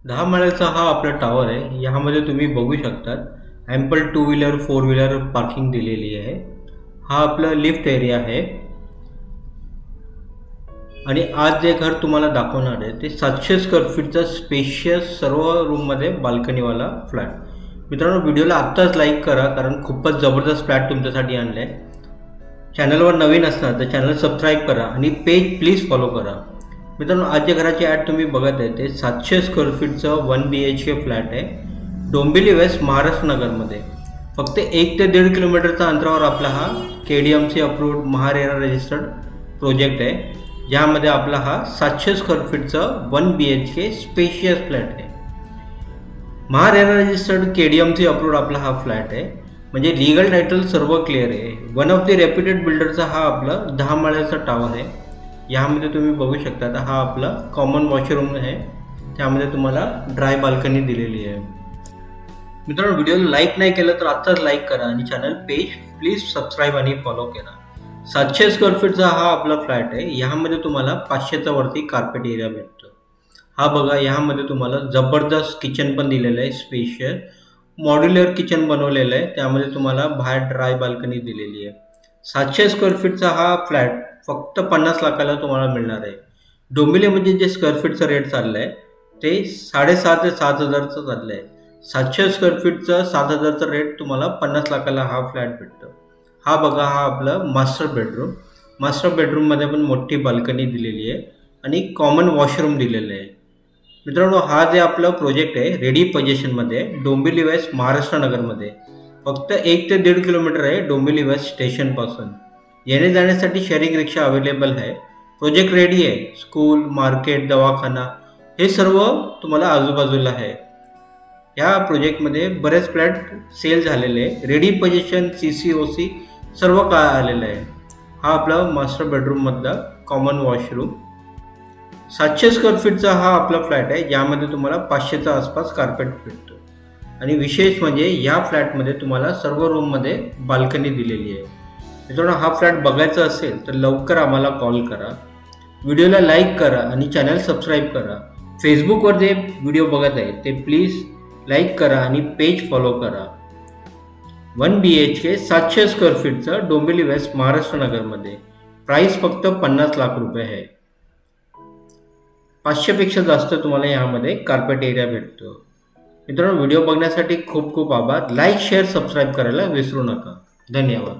10 माळ्याचा हा आपला टॉवर आहे. यामध्ये तुम्ही बघू शकतात ample two wheeler, four wheeler parking दिलेली आहे. हा आपला लिफ्ट एरिया आहे आणि आज जे घर तुम्हाला दाखवणार आहे ते 700 स्क्वेअर फीटचा स्पेशियस सर्व रूममध्ये बाल्कनीवाला फ्लॅट. मित्रांनो, व्हिडिओला आत्ताच लाईक करा कारण खूपच जबरदस्त फ्लॅट तुमच्यासाठी आणला आहे. चॅनलवर नवीन असणार तर चॅनल सबस्क्राईब करा आणि पेज प्लीज फॉलो करा. मित्रांनो, आज जे घराची ॲड तुम्ही बघत आहे ते 700 स्क्वेअर फीटचं 1 BHK फ्लॅट आहे. डोंबिवली वेस्ट, महाराष्ट्र नगरमध्ये. फक्त 1 ते 1.5 किलोमीटरच्या अंतरावर आपला हा KDMC approved MahaRERA registered project आहे. ज्यामध्ये आपला हा 700 स्क्वेअर फीटचं 1 BHK स्पेशियस फ्लॅट आहे. महारेरा रजिस्टर्ड KDMC अप्रूव्ड आपला हा फ्लॅट आहे. म्हणजे लीगल टायटल सर्व क्लिअर आहे. वन ऑफ द रेप्युटेड बिल्डरचा हा आपला 10 माळ्याचा टॉवर आहे. यामध्ये तुम्ही बघू शकता तर हा आपला कॉमन वॉशरूम आहे. त्यामध्ये तुम्हाला ड्राय बाल्कनी दिलेली आहे. मित्रांनो, व्हिडिओला लाईक नाही केलं तर आत्ताच लाईक करा आणि चॅनल पेज प्लीज सबस्क्राईब आणि फॉलो करा. 700 स्क्वेअर फीटचा हा आपला फ्लॅट आहे. ह्यामध्ये तुम्हाला 500च्या वरती कार्पेट एरिया भेटतो. हा बघा, ह्यामध्ये तुम्हाला जबरदस्त किचन पण दिलेलं आहे. स्पेशियल मॉड्युलर किचन बनवलेलं आहे. त्यामध्ये तुम्हाला बाहेर ड्राय बाल्कनी दिलेली आहे. 700 स्क्वेअर फीटचा हा फ्लॅट फक्त 50 लाखाला तुम्हाला मिळणार आहे. डोंबिवलीमध्ये जे स्क्वेअर फीटचं रेट चाललं आहे ते 6,500 ते 7,000चं चाललं आहे. 700 स्क्वेअर फीटचं 7,000चं रेट तुम्हाला 50 लाखाला हा फ्लॅट भेटतो. हा बघा, हा आपला मास्टर बेडरूम. मास्टर बेडरूममध्ये पण मोठी बाल्कनी दिलेली आहे आणि कॉमन वॉशरूम दिलेलं आहे. मित्रांनो, हा जे आपला प्रोजेक्ट आहे रेडी पोझिशनमध्ये डोंबिवली वेस्ट, महाराष्ट्र नगरमध्ये. फक्त 1 ते 1.5 किलोमीटर आहे डोंबिवली वेस्ट स्टेशनपासून. येणे जाण्यासाठी शेअरिंग रिक्षा अवेलेबल आहे. प्रोजेक्ट रेडी आहे. स्कूल, मार्केट, दवाखाना हे सर्व तुम्हाला आजूबाजूला आहे. या प्रोजेक्टमध्ये बरेच फ्लॅट सेल झालेले आहे. रेडी पोझिशन, CCOC सर्व काय आलेलं आहे. हा आपला मास्टर बेडरूममधला कॉमन वॉशरूम. 700 स्क्वेअर फीटचा हा आपला फ्लॅट आहे. यामध्ये तुम्हाला 500च्या आसपास कार्पेट भेटतो. आणि विशेष म्हणजे या फ्लॅटमध्ये तुम्हाला सर्व रूममध्ये बाल्कनी दिलेली आहे. मित्रांनो, हा फ्लॅट बघायचा असेल तर लवकर आम्हाला कॉल करा. व्हिडिओला लाईक करा आणि चॅनल सबस्क्राईब करा. फेसबुकवर जे व्हिडिओ बघत आहे ते प्लीज लाईक करा आणि पेज फॉलो करा. 1 BHK 700 स्क्वेअर फीटचं डोंबिवली वेस्ट, महाराष्ट्र नगरमध्ये. प्राईस फक्त 50 लाख रुपये आहे. 500पेक्षा जास्त तुम्हाला यामध्ये कार्पेट एरिया भेटतो. मित्रांनो, व्हिडिओ बघण्यासाठी खूप खूप आभार. लाईक, शेअर, सबस्क्राईब करायला विसरू नका. धन्यवाद.